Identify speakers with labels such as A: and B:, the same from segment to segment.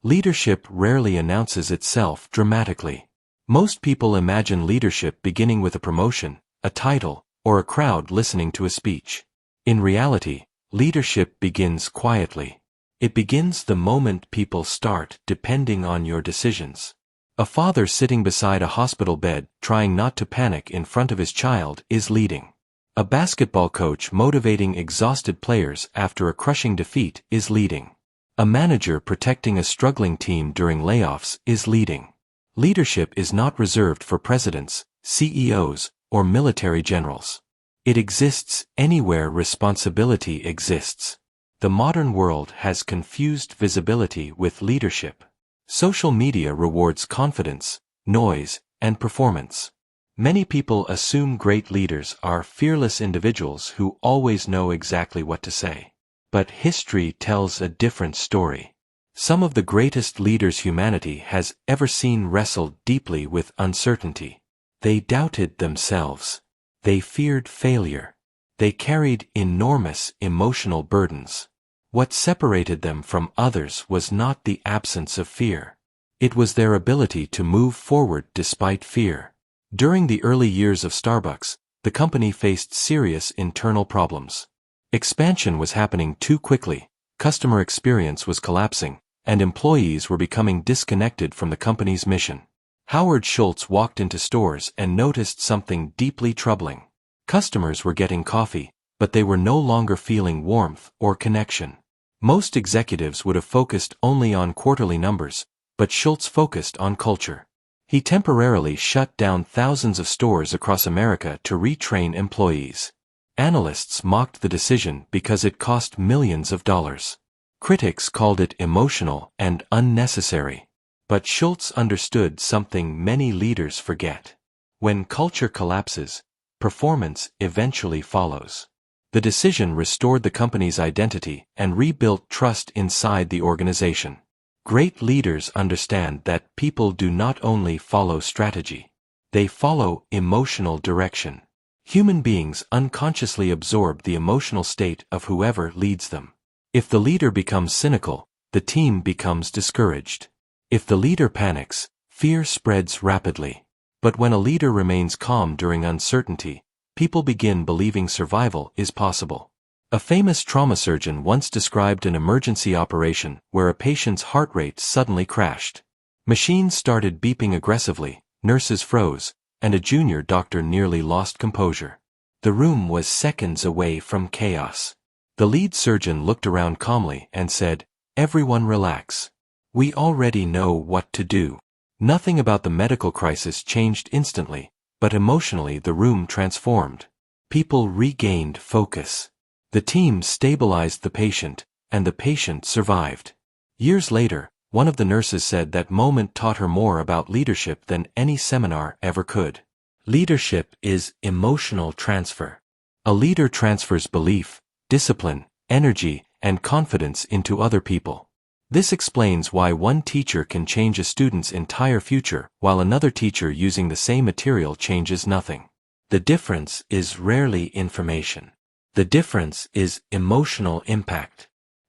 A: Leadership rarely announces itself dramatically. Most people imagine leadership beginning with a promotion, a title, or a crowd listening to a speech. In reality, leadership begins quietly. It begins the moment people start depending on your decisions. A father sitting beside a hospital bed, trying not to panic in front of his child, is leading. A basketball coach motivating exhausted players after a crushing defeat is leading. A manager protecting a struggling team during layoffs is leading. Leadership is not reserved for presidents, CEOs, or military generals. It exists anywhere responsibility exists. The modern world has confused visibility with leadership. Social media rewards confidence, noise, and performance. Many people assume great leaders are fearless individuals who always know exactly what to say. But history tells a different story. Some of the greatest leaders humanity has ever seen wrestled deeply with uncertainty. They doubted themselves. They feared failure. They carried enormous emotional burdens. What separated them from others was not the absence of fear. It was their ability to move forward despite fear. During the early years of Starbucks, the company faced serious internal problems. Expansion was happening too quickly, customer experience was collapsing, and employees were becoming disconnected from the company's mission. Howard Schultz walked into stores and noticed something deeply troubling. Customers were getting coffee, but they were no longer feeling warmth or connection. Most executives would have focused only on quarterly numbers, but Schultz focused on culture. He temporarily shut down thousands of stores across America to retrain employees. Analysts mocked the decision because it cost millions of dollars. Critics called it emotional and unnecessary. But Schultz understood something many leaders forget. When culture collapses, performance eventually follows. The decision restored the company's identity and rebuilt trust inside the organization. Great leaders understand that people do not only follow strategy. They follow emotional direction. Human beings unconsciously absorb the emotional state of whoever leads them. If the leader becomes cynical, the team becomes discouraged. If the leader panics, fear spreads rapidly. But when a leader remains calm during uncertainty, people begin believing survival is possible. A famous trauma surgeon once described an emergency operation where a patient's heart rate suddenly crashed. Machines started beeping aggressively, nurses froze, and a junior doctor nearly lost composure. The room was seconds away from chaos. The lead surgeon looked around calmly and said, "Everyone relax. We already know what to do." Nothing about the medical crisis changed instantly, but emotionally the room transformed. People regained focus. The team stabilized the patient, and the patient survived. Years later, one of the nurses said that moment taught her more about leadership than any seminar ever could. Leadership is emotional transfer. A leader transfers belief, discipline, energy, and confidence into other people. This explains why one teacher can change a student's entire future, while another teacher using the same material changes nothing. The difference is rarely information. The difference is emotional impact.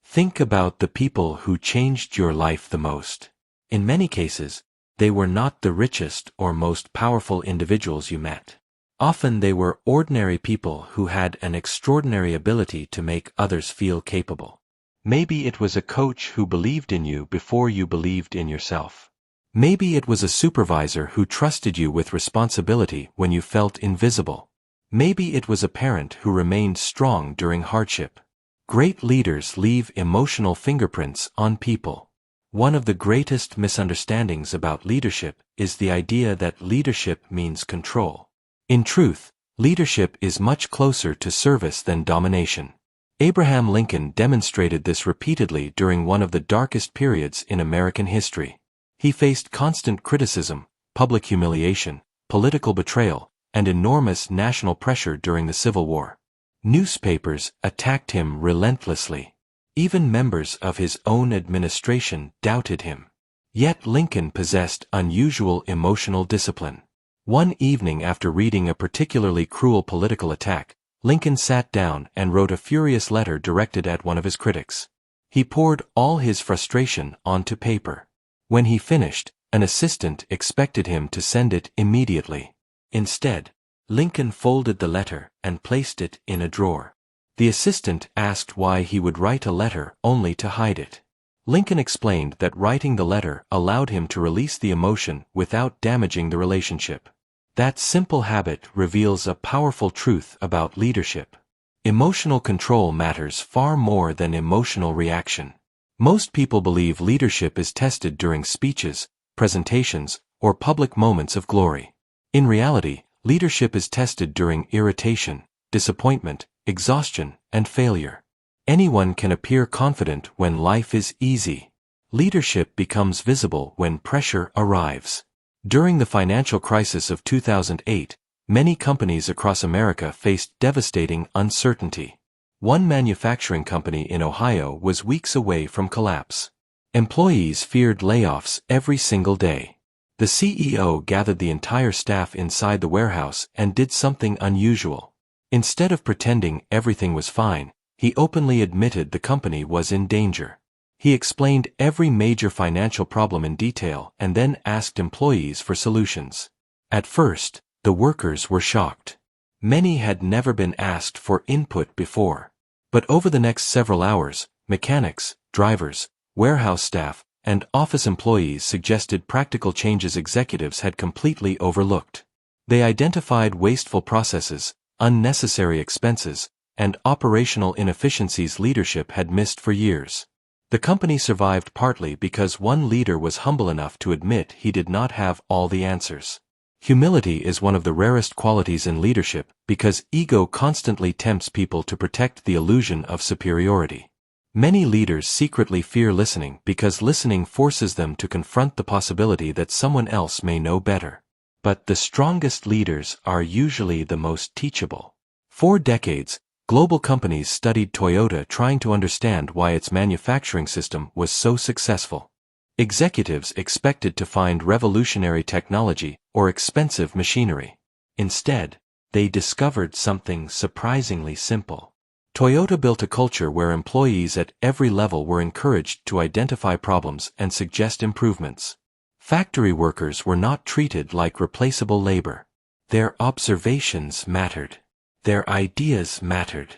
A: Think about the people who changed your life the most. In many cases, they were not the richest or most powerful individuals you met. Often they were ordinary people who had an extraordinary ability to make others feel capable. Maybe it was a coach who believed in you before you believed in yourself. Maybe it was a supervisor who trusted you with responsibility when you felt invisible. Maybe it was a parent who remained strong during hardship. Great leaders leave emotional fingerprints on people. One of the greatest misunderstandings about leadership is the idea that leadership means control. In truth, leadership is much closer to service than domination. Abraham Lincoln demonstrated this repeatedly during one of the darkest periods in American history. He faced constant criticism, public humiliation, political betrayal, and enormous national pressure during the Civil War. Newspapers attacked him relentlessly. Even members of his own administration doubted him. Yet Lincoln possessed unusual emotional discipline. One evening after reading a particularly cruel political attack, Lincoln sat down and wrote a furious letter directed at one of his critics. He poured all his frustration onto paper. When he finished, an assistant expected him to send it immediately. Instead, Lincoln folded the letter and placed it in a drawer. The assistant asked why he would write a letter only to hide it. Lincoln explained that writing the letter allowed him to release the emotion without damaging the relationship. That simple habit reveals a powerful truth about leadership. Emotional control matters far more than emotional reaction. Most people believe leadership is tested during speeches, presentations, or public moments of glory. In reality, leadership is tested during irritation, disappointment, exhaustion, and failure. Anyone can appear confident when life is easy. Leadership becomes visible when pressure arrives. During the financial crisis of 2008, many companies across America faced devastating uncertainty. One manufacturing company in Ohio was weeks away from collapse. Employees feared layoffs every single day. The CEO gathered the entire staff inside the warehouse and did something unusual. Instead of pretending everything was fine, he openly admitted the company was in danger. He explained every major financial problem in detail and then asked employees for solutions. At first, the workers were shocked. Many had never been asked for input before. But over the next several hours, mechanics, drivers, warehouse staff, and office employees suggested practical changes executives had completely overlooked. They identified wasteful processes, unnecessary expenses, and operational inefficiencies leadership had missed for years. The company survived partly because one leader was humble enough to admit he did not have all the answers. Humility is one of the rarest qualities in leadership because ego constantly tempts people to protect the illusion of superiority. Many leaders secretly fear listening because listening forces them to confront the possibility that someone else may know better. But the strongest leaders are usually the most teachable. For decades, global companies studied Toyota trying to understand why its manufacturing system was so successful. Executives expected to find revolutionary technology or expensive machinery. Instead, they discovered something surprisingly simple. Toyota built a culture where employees at every level were encouraged to identify problems and suggest improvements. Factory workers were not treated like replaceable labor. Their observations mattered. Their ideas mattered.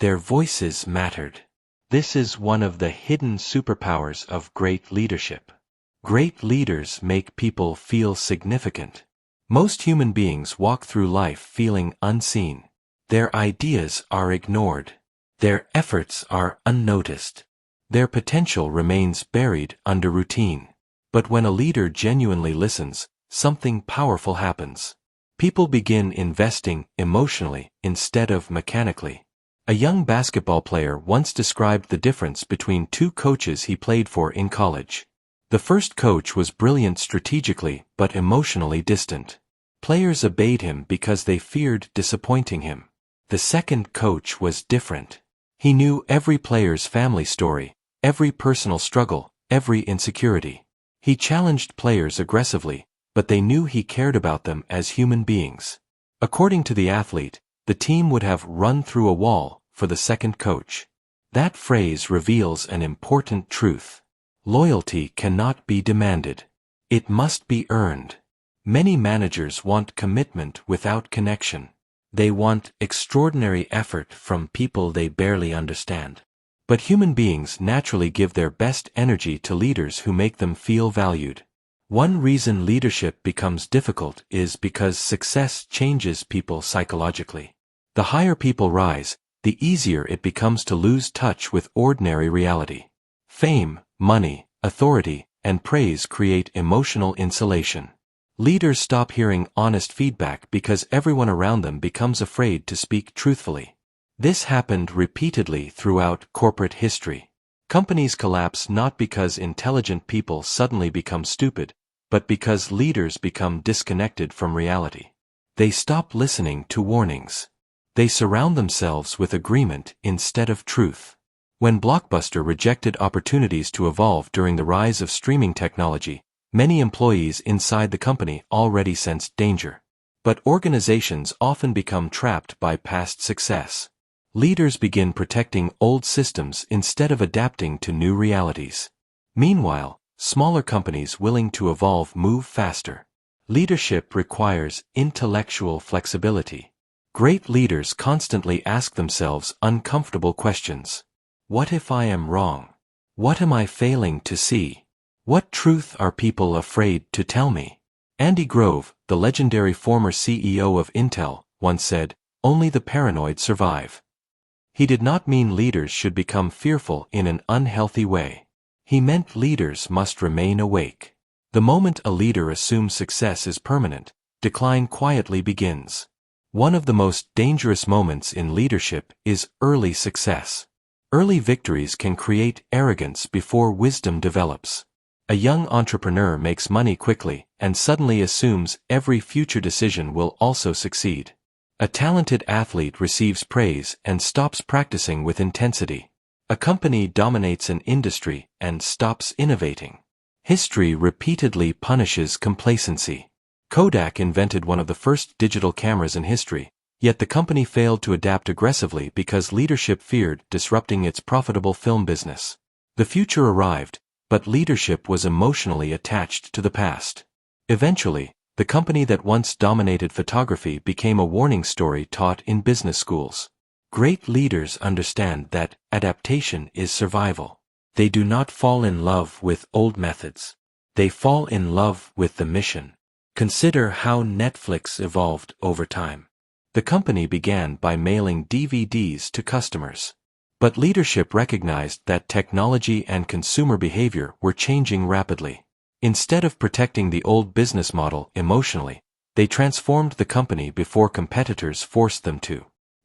A: Their voices mattered. This is one of the hidden superpowers of great leadership. Great leaders make people feel significant. Most human beings walk through life feeling unseen. Their ideas are ignored. Their efforts are unnoticed. Their potential remains buried under routine. But when a leader genuinely listens, something powerful happens. People begin investing emotionally instead of mechanically. A young basketball player once described the difference between two coaches he played for in college. The first coach was brilliant strategically but emotionally distant. Players obeyed him because they feared disappointing him. The second coach was different. He knew every player's family story, every personal struggle, every insecurity. He challenged players aggressively, but they knew he cared about them as human beings. According to the athlete, the team would have run through a wall for the second coach. That phrase reveals an important truth. Loyalty cannot be demanded. It must be earned. Many managers want commitment without connection. They want extraordinary effort from people they barely understand. But human beings naturally give their best energy to leaders who make them feel valued. One reason leadership becomes difficult is because success changes people psychologically. The higher people rise, the easier it becomes to lose touch with ordinary reality. Fame, money, authority, and praise create emotional insulation. Leaders stop hearing honest feedback because everyone around them becomes afraid to speak truthfully. This happened repeatedly throughout corporate history. Companies collapse not because intelligent people suddenly become stupid, but because leaders become disconnected from reality. They stop listening to warnings. They surround themselves with agreement instead of truth. When Blockbuster rejected opportunities to evolve during the rise of streaming technology, many employees inside the company already sensed danger. But organizations often become trapped by past success. Leaders begin protecting old systems instead of adapting to new realities. Meanwhile, Smaller companies willing to evolve move faster. Leadership requires intellectual flexibility. Great leaders constantly ask themselves uncomfortable questions. What if I am wrong? What am I failing to see? What truth are people afraid to tell me? Andy Grove, the legendary former CEO of Intel, once said, "Only the paranoid survive." He did not mean leaders should become fearful in an unhealthy way. He meant leaders must remain awake. The moment a leader assumes success is permanent, decline quietly begins. One of the most dangerous moments in leadership is early success. Early victories can create arrogance before wisdom develops. A young entrepreneur makes money quickly and suddenly assumes every future decision will also succeed. A talented athlete receives praise and stops practicing with intensity. A company dominates an industry and stops innovating. History repeatedly punishes complacency. Kodak invented one of the first digital cameras in history, yet the company failed to adapt aggressively because leadership feared disrupting its profitable film business. The future arrived, but leadership was emotionally attached to the past. Eventually, the company that once dominated photography became a warning story taught in business schools. Great leaders understand that adaptation is survival. They do not fall in love with old methods. They fall in love with the mission. Consider how Netflix evolved over time. The company began by mailing DVDs to customers. But leadership recognized that technology and consumer behavior were changing rapidly. Instead of protecting the old business model emotionally, they transformed the company before competitors forced them to.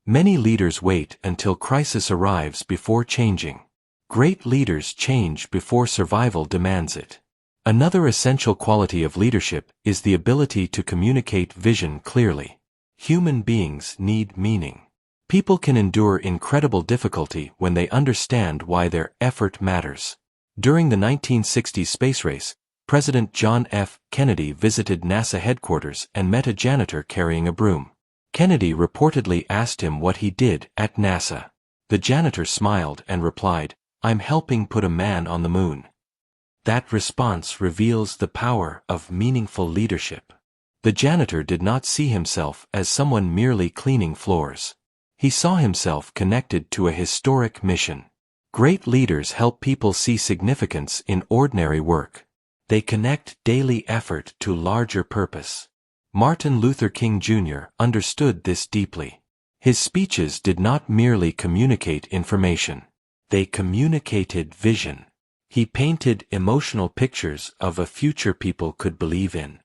A: Many leaders wait until crisis arrives before changing. Great leaders change before survival demands it. Another essential quality of leadership is the ability to communicate vision clearly. Human beings need meaning. People can endure incredible difficulty when they understand why their effort matters. During the 1960s space race, President John F. Kennedy visited NASA headquarters and met a janitor carrying a broom. Kennedy reportedly asked him what he did at NASA. The janitor smiled and replied, "I'm helping put a man on the moon." That response reveals the power of meaningful leadership. The janitor did not see himself as someone merely cleaning floors. He saw himself connected to a historic mission. Great leaders help people see significance in ordinary work. They connect daily effort to larger purpose. Martin Luther King Jr. understood this deeply. His speeches did not merely communicate information. They communicated vision. He painted emotional pictures of a future people could believe in.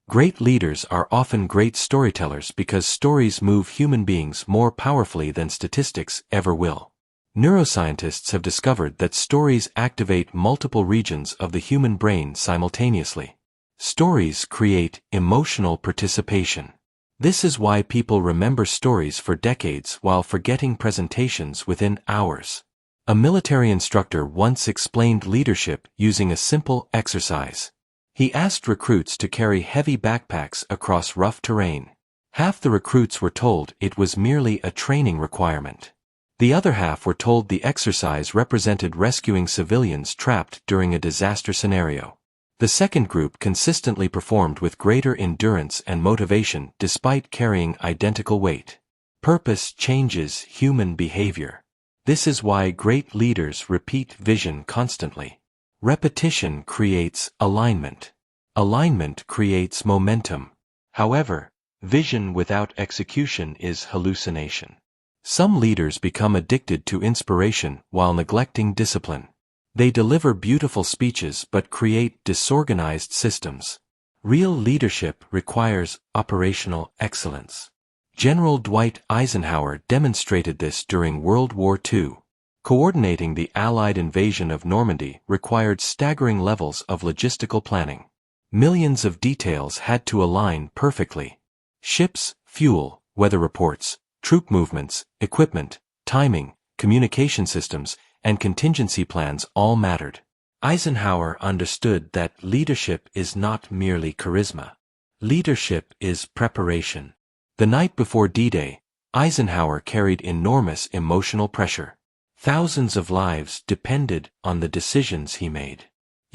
A: Great leaders are often great storytellers because stories move human beings more powerfully than statistics ever will. Neuroscientists have discovered that stories activate multiple regions of the human brain simultaneously. Stories create emotional participation. This is why people remember stories for decades while forgetting presentations within hours. A military instructor once explained leadership using a simple exercise. He asked recruits to carry heavy backpacks across rough terrain. Half the recruits were told it was merely a training requirement. The other half were told the exercise represented rescuing civilians trapped during a disaster scenario. The second group consistently performed with greater endurance and motivation despite carrying identical weight. Purpose changes human behavior. This is why great leaders repeat vision constantly. Repetition creates alignment. Alignment creates momentum. However, vision without execution is hallucination. Some leaders become addicted to inspiration while neglecting discipline. They deliver beautiful speeches but create disorganized systems. Real leadership requires operational excellence. General Dwight Eisenhower demonstrated this during World War II. Coordinating the Allied invasion of Normandy required staggering levels of logistical planning. Millions of details had to align perfectly. Ships, fuel, weather reports, troop movements, equipment, timing, communication systems, and contingency plans all mattered. Eisenhower understood that leadership is not merely charisma. Leadership is preparation. The night before D-Day, Eisenhower carried enormous emotional pressure. Thousands of lives depended on the decisions he made.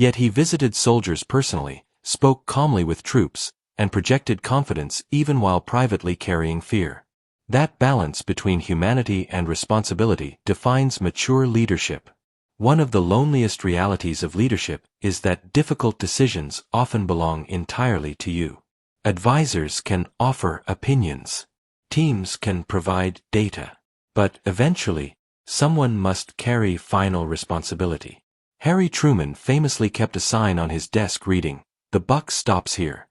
A: Yet he visited soldiers personally, spoke calmly with troops, and projected confidence even while privately carrying fear. That balance between humanity and responsibility defines mature leadership. One of the loneliest realities of leadership is that difficult decisions often belong entirely to you. Advisors can offer opinions. Teams can provide data. But eventually, someone must carry final responsibility. Harry Truman famously kept a sign on his desk reading, "The buck stops here."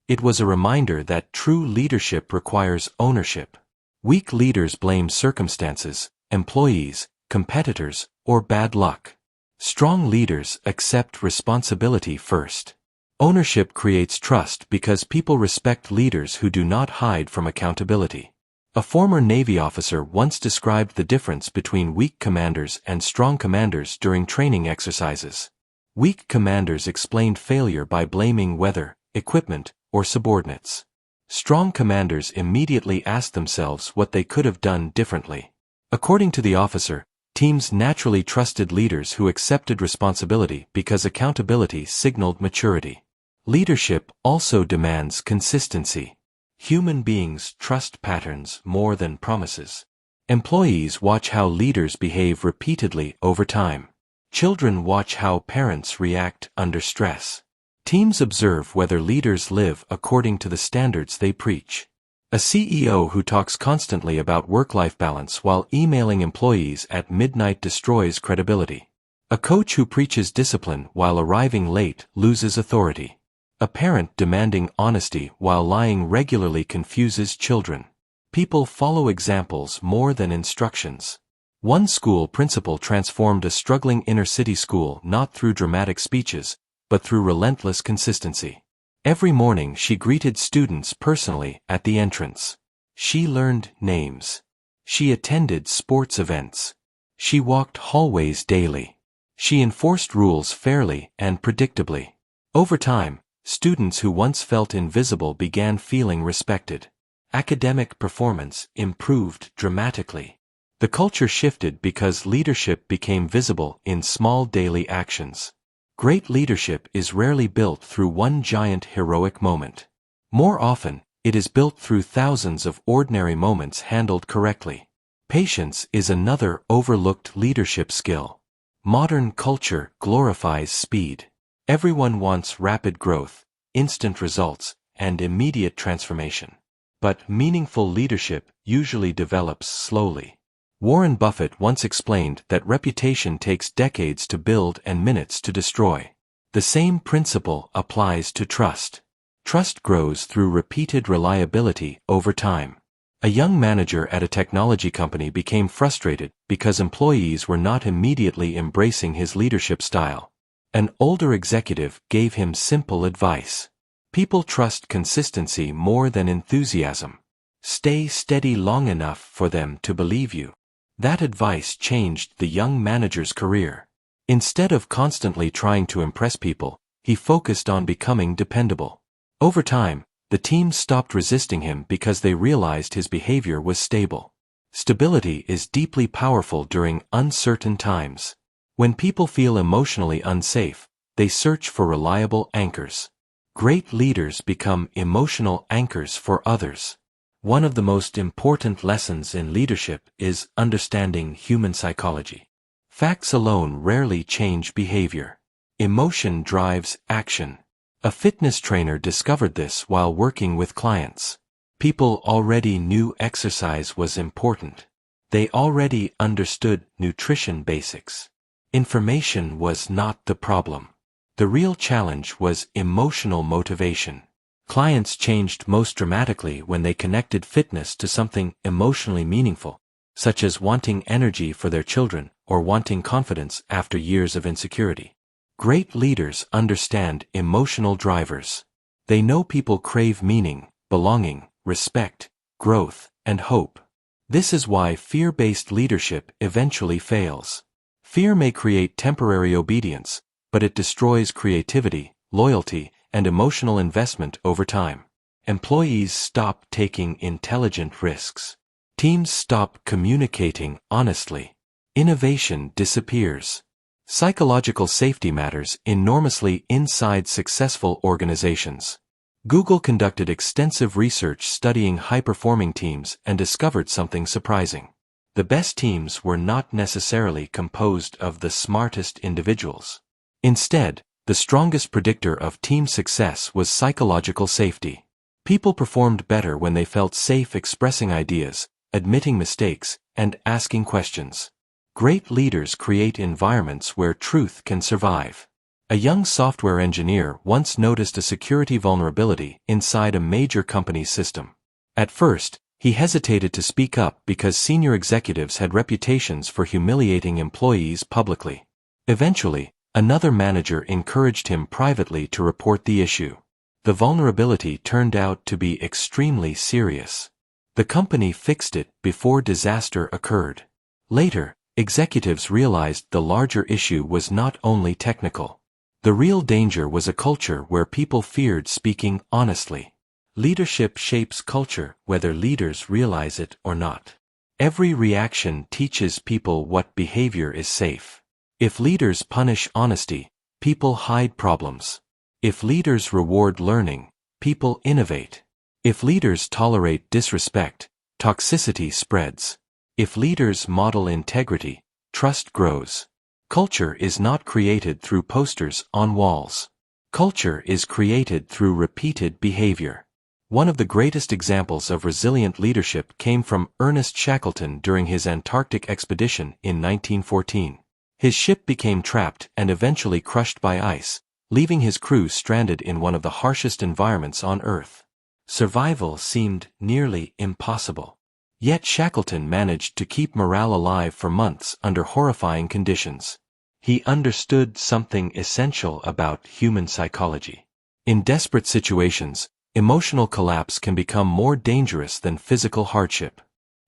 A: It was a reminder that true leadership requires ownership. Weak leaders blame circumstances, employees, competitors, or bad luck. Strong leaders accept responsibility first. Ownership creates trust because people respect leaders who do not hide from accountability. A former Navy officer once described the difference between weak commanders and strong commanders during training exercises. Weak commanders explained failure by blaming weather, equipment, or subordinates. Strong commanders immediately asked themselves what they could have done differently. According to the officer, teams naturally trusted leaders who accepted responsibility because accountability signaled maturity. Leadership also demands consistency. Human beings trust patterns more than promises. Employees watch how leaders behave repeatedly over time. Children watch how parents react under stress. Teams observe whether leaders live according to the standards they preach. A CEO who talks constantly about work-life balance while emailing employees at midnight destroys credibility. A coach who preaches discipline while arriving late loses authority. A parent demanding honesty while lying regularly confuses children. People follow examples more than instructions. One school principal transformed a struggling inner-city school not through dramatic speeches, but through relentless consistency. Every morning she greeted students personally at the entrance. She learned names. She attended sports events. She walked hallways daily. She enforced rules fairly and predictably. Over time, students who once felt invisible began feeling respected. Academic performance improved dramatically. The culture shifted because leadership became visible in small daily actions. Great leadership is rarely built through one giant heroic moment. More often, it is built through thousands of ordinary moments handled correctly. Patience is another overlooked leadership skill. Modern culture glorifies speed. Everyone wants rapid growth, instant results, and immediate transformation. But meaningful leadership usually develops slowly. Warren Buffett once explained that reputation takes decades to build and minutes to destroy. The same principle applies to trust. Trust grows through repeated reliability over time. A young manager at a technology company became frustrated because employees were not immediately embracing his leadership style. An older executive gave him simple advice. People trust consistency more than enthusiasm. Stay steady long enough for them to believe you. That advice changed the young manager's career. Instead of constantly trying to impress people, he focused on becoming dependable. Over time, the team stopped resisting him because they realized his behavior was stable. Stability is deeply powerful during uncertain times. When people feel emotionally unsafe, they search for reliable anchors. Great leaders become emotional anchors for others. One of the most important lessons in leadership is understanding human psychology. Facts alone rarely change behavior. Emotion drives action. A fitness trainer discovered this while working with clients. People already knew exercise was important. They already understood nutrition basics. Information was not the problem. The real challenge was emotional motivation. Clients changed most dramatically when they connected fitness to something emotionally meaningful, such as wanting energy for their children or wanting confidence after years of insecurity. Great leaders understand emotional drivers. They know people crave meaning, belonging, respect, growth, and hope. This is why fear-based leadership eventually fails. Fear may create temporary obedience, but it destroys creativity, loyalty, and emotional investment over time. Employees stop taking intelligent risks. Teams stop communicating honestly. Innovation disappears. Psychological safety matters enormously inside successful organizations. Google conducted extensive research studying high-performing teams and discovered something surprising. The best teams were not necessarily composed of the smartest individuals. Instead, the strongest predictor of team success was psychological safety. People performed better when they felt safe expressing ideas, admitting mistakes, and asking questions. Great leaders create environments where truth can survive. A young software engineer once noticed a security vulnerability inside a major company's system. At first, he hesitated to speak up because senior executives had reputations for humiliating employees publicly. Eventually, another manager encouraged him privately to report the issue. The vulnerability turned out to be extremely serious. The company fixed it before disaster occurred. Later, executives realized the larger issue was not only technical. The real danger was a culture where people feared speaking honestly. Leadership shapes culture, whether leaders realize it or not. Every reaction teaches people what behavior is safe. If leaders punish honesty, people hide problems. If leaders reward learning, people innovate. If leaders tolerate disrespect, toxicity spreads. If leaders model integrity, trust grows. Culture is not created through posters on walls. Culture is created through repeated behavior. One of the greatest examples of resilient leadership came from Ernest Shackleton during his Antarctic expedition in 1914. His ship became trapped and eventually crushed by ice, leaving his crew stranded in one of the harshest environments on Earth. Survival seemed nearly impossible. Yet Shackleton managed to keep morale alive for months under horrifying conditions. He understood something essential about human psychology. In desperate situations, emotional collapse can become more dangerous than physical hardship.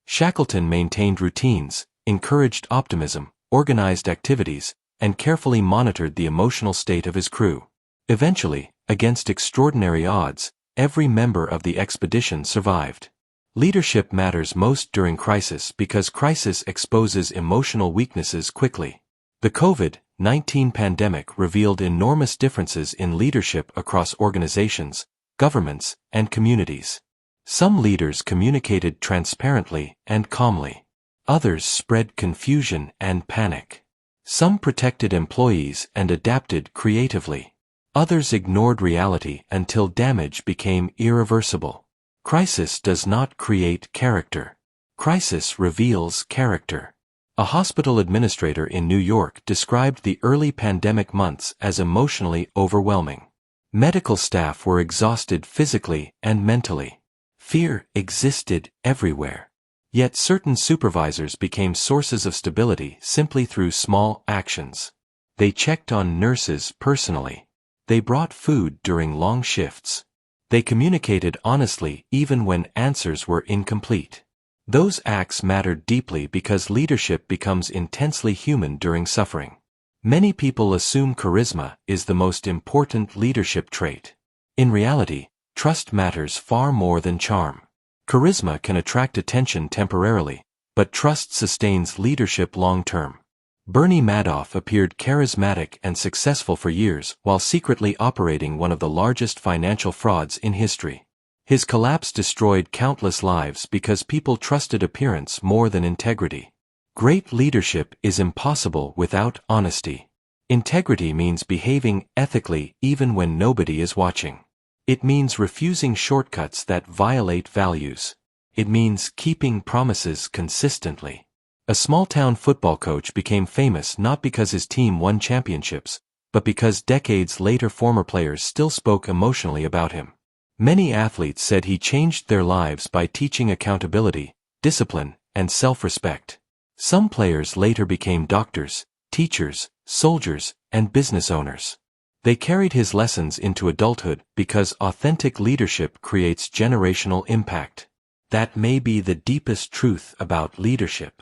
A: Shackleton maintained routines, encouraged optimism, organized activities, and carefully monitored the emotional state of his crew. Eventually, against extraordinary odds, every member of the expedition survived. Leadership matters most during crisis because crisis exposes emotional weaknesses quickly. The COVID-19 pandemic revealed enormous differences in leadership across organizations, governments, and communities. Some leaders communicated transparently and calmly. Others spread confusion and panic. Some protected employees and adapted creatively. Others ignored reality until damage became irreversible. Crisis does not create character. Crisis reveals character. A hospital administrator in New York described the early pandemic months as emotionally overwhelming. Medical staff were exhausted physically and mentally. Fear existed everywhere. Yet certain supervisors became sources of stability simply through small actions. They checked on nurses personally. They brought food during long shifts. They communicated honestly even when answers were incomplete. Those acts mattered deeply because leadership becomes intensely human during suffering. Many people assume charisma is the most important leadership trait. In reality, trust matters far more than charm. Charisma can attract attention temporarily, but trust sustains leadership long-term. Bernie Madoff appeared charismatic and successful for years while secretly operating one of the largest financial frauds in history. His collapse destroyed countless lives because people trusted appearance more than integrity. Great leadership is impossible without honesty. Integrity means behaving ethically even when nobody is watching. It means refusing shortcuts that violate values. It means keeping promises consistently. A small-town football coach became famous not because his team won championships, but because decades later former players still spoke emotionally about him. Many athletes said he changed their lives by teaching accountability, discipline, and self-respect. Some players later became doctors, teachers, soldiers, and business owners. They carried his lessons into adulthood because authentic leadership creates generational impact. That may be the deepest truth about leadership.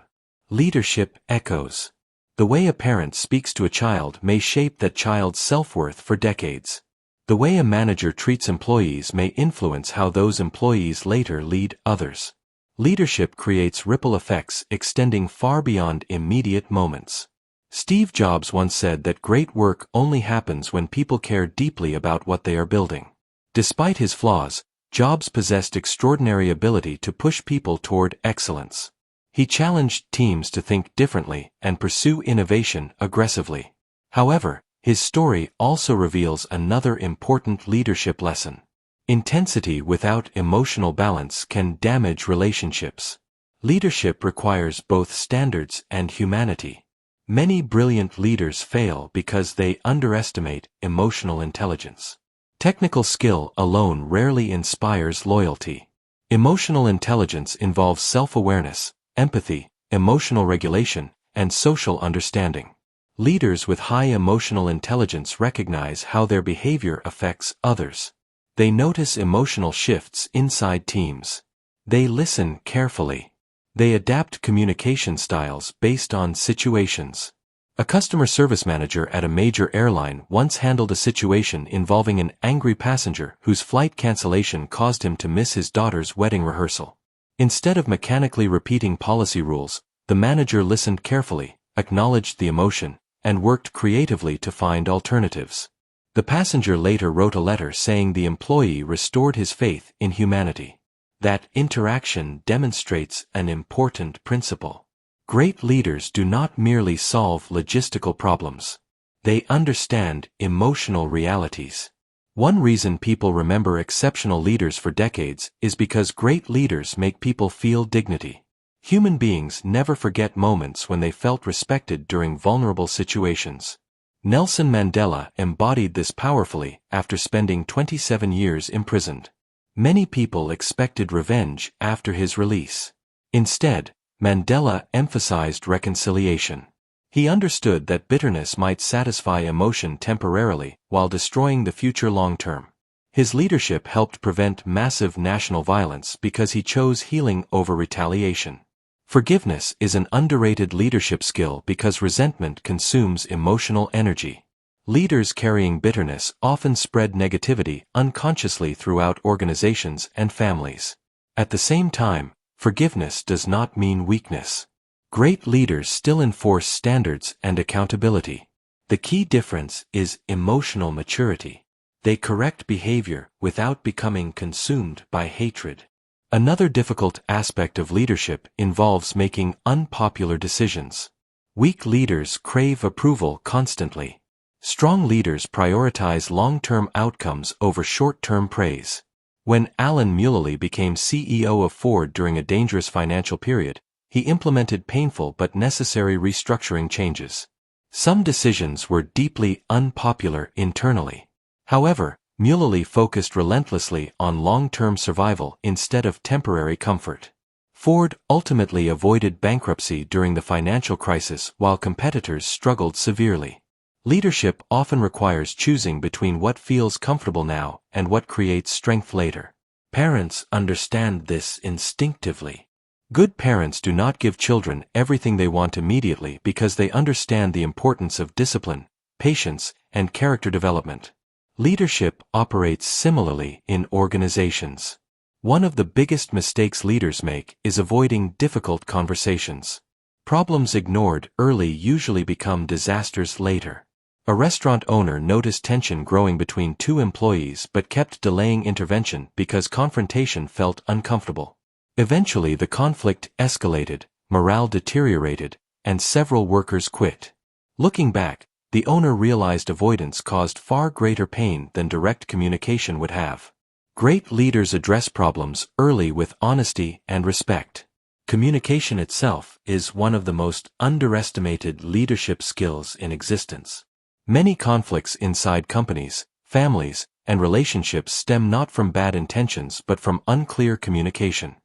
A: Leadership echoes. The way a parent speaks to a child may shape that child's self-worth for decades. The way a manager treats employees may influence how those employees later lead others. Leadership creates ripple effects extending far beyond immediate moments. Steve Jobs once said that great work only happens when people care deeply about what they are building. Despite his flaws, Jobs possessed extraordinary ability to push people toward excellence. He challenged teams to think differently and pursue innovation aggressively. However, his story also reveals another important leadership lesson. Intensity without emotional balance can damage relationships. Leadership requires both standards and humanity. Many brilliant leaders fail because they underestimate emotional intelligence. Technical skill alone rarely inspires loyalty. Emotional intelligence involves self-awareness, empathy, emotional regulation, and social understanding. Leaders with high emotional intelligence recognize how their behavior affects others. They notice emotional shifts inside teams. They listen carefully. They adapt communication styles based on situations. A customer service manager at a major airline once handled a situation involving an angry passenger whose flight cancellation caused him to miss his daughter's wedding rehearsal. Instead of mechanically repeating policy rules, the manager listened carefully, acknowledged the emotion, and worked creatively to find alternatives. The passenger later wrote a letter saying the employee restored his faith in humanity. That interaction demonstrates an important principle. Great leaders do not merely solve logistical problems. They understand emotional realities. One reason people remember exceptional leaders for decades is because great leaders make people feel dignity. Human beings never forget moments when they felt respected during vulnerable situations. Nelson Mandela embodied this powerfully after spending 27 years imprisoned. Many people expected revenge after his release. Instead, Mandela emphasized reconciliation. He understood that bitterness might satisfy emotion temporarily while destroying the future long-term. His leadership helped prevent massive national violence because he chose healing over retaliation. Forgiveness is an underrated leadership skill because resentment consumes emotional energy. Leaders carrying bitterness often spread negativity unconsciously throughout organizations and families. At the same time, forgiveness does not mean weakness. Great leaders still enforce standards and accountability. The key difference is emotional maturity. They correct behavior without becoming consumed by hatred. Another difficult aspect of leadership involves making unpopular decisions. Weak leaders crave approval constantly. Strong leaders prioritize long-term outcomes over short-term praise. When Alan Mulally became CEO of Ford during a dangerous financial period, he implemented painful but necessary restructuring changes. Some decisions were deeply unpopular internally. However, Mulally focused relentlessly on long-term survival instead of temporary comfort. Ford ultimately avoided bankruptcy during the financial crisis while competitors struggled severely. Leadership often requires choosing between what feels comfortable now and what creates strength later. Parents understand this instinctively. Good parents do not give children everything they want immediately because they understand the importance of discipline, patience, and character development. Leadership operates similarly in organizations. One of the biggest mistakes leaders make is avoiding difficult conversations. Problems ignored early usually become disasters later. A restaurant owner noticed tension growing between two employees but kept delaying intervention because confrontation felt uncomfortable. Eventually the conflict escalated, morale deteriorated, and several workers quit. Looking back, the owner realized avoidance caused far greater pain than direct communication would have. Great leaders address problems early with honesty and respect. Communication itself is one of the most underestimated leadership skills in existence. Many conflicts inside companies, families, and relationships stem not from bad intentions but from unclear communication.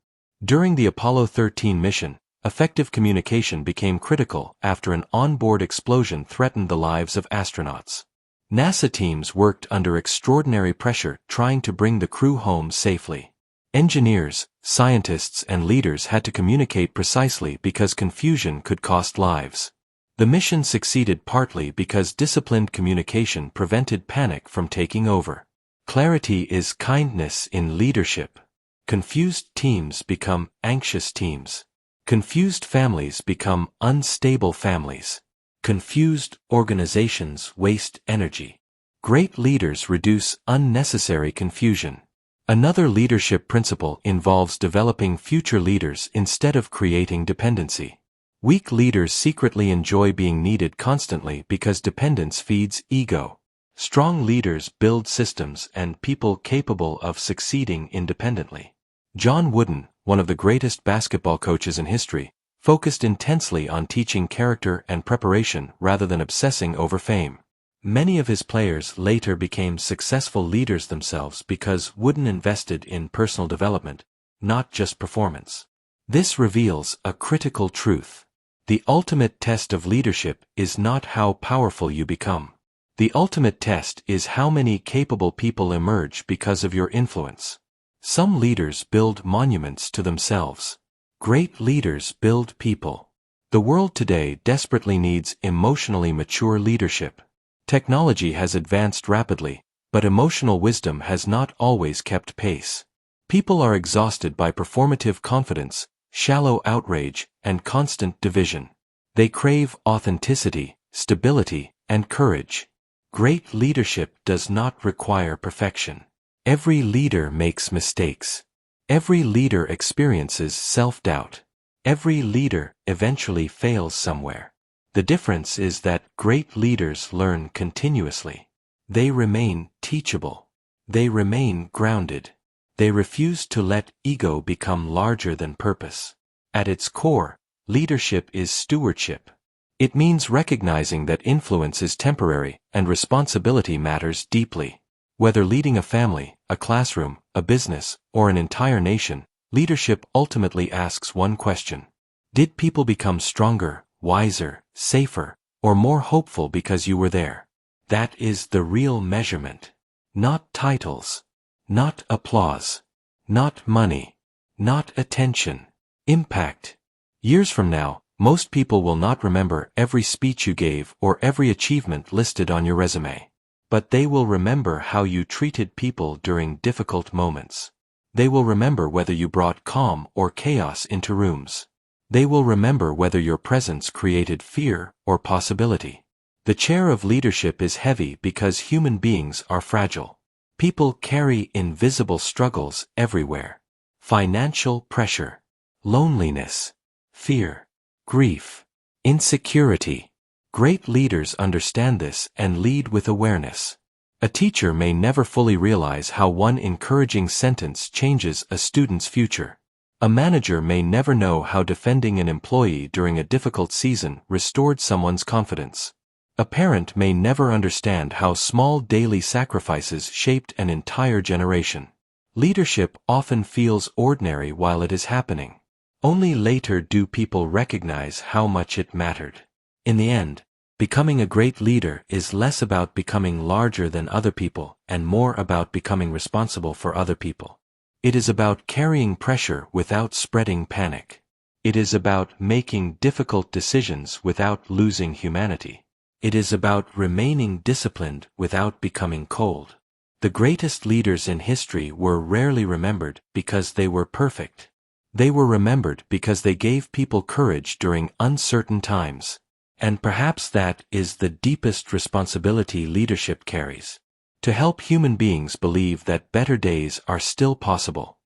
A: During the Apollo 13 mission, effective communication became critical after an onboard explosion threatened the lives of astronauts. NASA teams worked under extraordinary pressure trying to bring the crew home safely. Engineers, scientists, and leaders had to communicate precisely because confusion could cost lives. The mission succeeded partly because disciplined communication prevented panic from taking over. Clarity is kindness in leadership. Confused teams become anxious teams. Confused families become unstable families. Confused organizations waste energy. Great leaders reduce unnecessary confusion. Another leadership principle involves developing future leaders instead of creating dependency. Weak leaders secretly enjoy being needed constantly because dependence feeds ego. Strong leaders build systems and people capable of succeeding independently. John Wooden, one of the greatest basketball coaches in history, focused intensely on teaching character and preparation rather than obsessing over fame. Many of his players later became successful leaders themselves because Wooden invested in personal development, not just performance. This reveals a critical truth. The ultimate test of leadership is not how powerful you become. The ultimate test is how many capable people emerge because of your influence. Some leaders build monuments to themselves. Great leaders build people. The world today desperately needs emotionally mature leadership. Technology has advanced rapidly, but emotional wisdom has not always kept pace. People are exhausted by performative confidence, shallow outrage, and constant division. They crave authenticity, stability, and courage. Great leadership does not require perfection. Every leader makes mistakes. Every leader experiences self-doubt. Every leader eventually fails somewhere. The difference is that great leaders learn continuously. They remain teachable. They remain grounded. They refuse to let ego become larger than purpose. At its core, leadership is stewardship. It means recognizing that influence is temporary and responsibility matters deeply. Whether leading a family, a classroom, a business, or an entire nation, leadership ultimately asks one question. Did people become stronger, wiser, safer, or more hopeful because you were there? That is the real measurement. Not titles. Not applause. Not money. Not attention. Impact. Years from now, most people will not remember every speech you gave or every achievement listed on your resume. But they will remember how you treated people during difficult moments. They will remember whether you brought calm or chaos into rooms. They will remember whether your presence created fear or possibility. The chair of leadership is heavy because human beings are fragile. People carry invisible struggles everywhere. Financial pressure, loneliness, fear, grief, insecurity. Great leaders understand this and lead with awareness. A teacher may never fully realize how one encouraging sentence changes a student's future. A manager may never know how defending an employee during a difficult season restored someone's confidence. A parent may never understand how small daily sacrifices shaped an entire generation. Leadership often feels ordinary while it is happening. Only later do people recognize how much it mattered. In the end, becoming a great leader is less about becoming larger than other people and more about becoming responsible for other people. It is about carrying pressure without spreading panic. It is about making difficult decisions without losing humanity. It is about remaining disciplined without becoming cold. The greatest leaders in history were rarely remembered because they were perfect. They were remembered because they gave people courage during uncertain times. And perhaps that is the deepest responsibility leadership carries. To help human beings believe that better days are still possible.